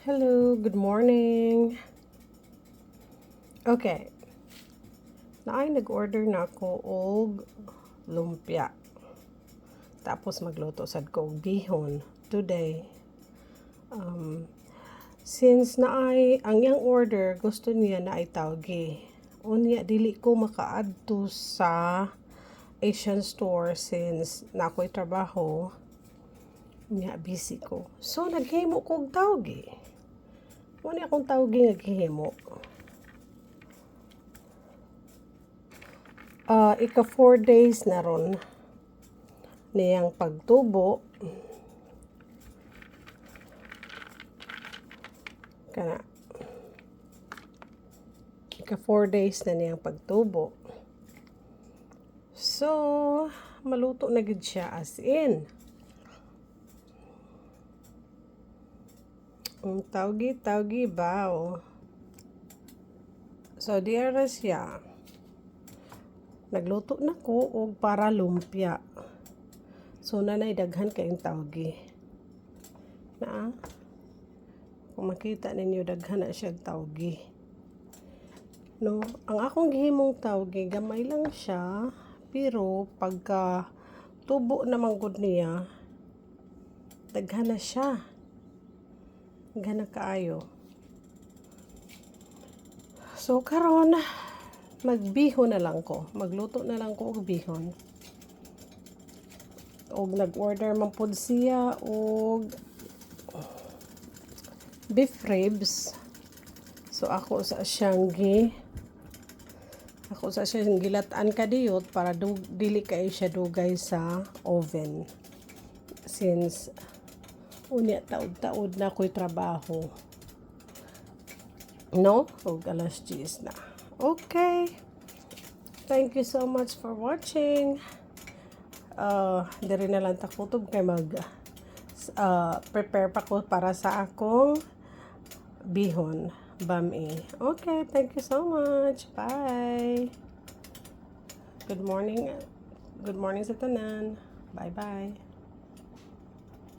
Hello, good morning. Okay, naay nag-order na ako og lumpia. Tapos magluto sad ko og bihon today. Since naay ang yang order gusto niya na ay tawgi. Unya dili ko makaadto sa Asian store since na ako'y trabaho. Unya busy ko. So naghimo ko og tawgi. Unya akong tawgi nga gihimo. Ika 4 days na ron niyang pagtubo. Kana. Ika 4 days na niyang pagtubo. So, maluto na gid siya as in. Tawgi baw. So, diara siya. Nagluto na ko og para lumpia. So, nanay daghan kayong tawgi. Na, kung makita ninyo, daghan na siya tawgi. No, ang akong gihimong tawgi, gamay lang siya. Pero, pagka tubo naman gud niya, daghan na siya. Daghan na kaayo. So, karon magbihon na lang ko. Magluto na lang ko og bihon. Og nag-order man pod siya og beef ribs. So ako sa siyang gilatan kadiyot para dili kay siya dugay sa oven. Since unya taod-taod na ko'y trabaho. No? Og alas 10 na. Okay. Thank you so much for watching. Diri na lang ta kutob kay prepare pa ko para sa akong bihon, bami. Okay, thank you so much. Bye. Good morning. Good morning sa tanan. Bye-bye.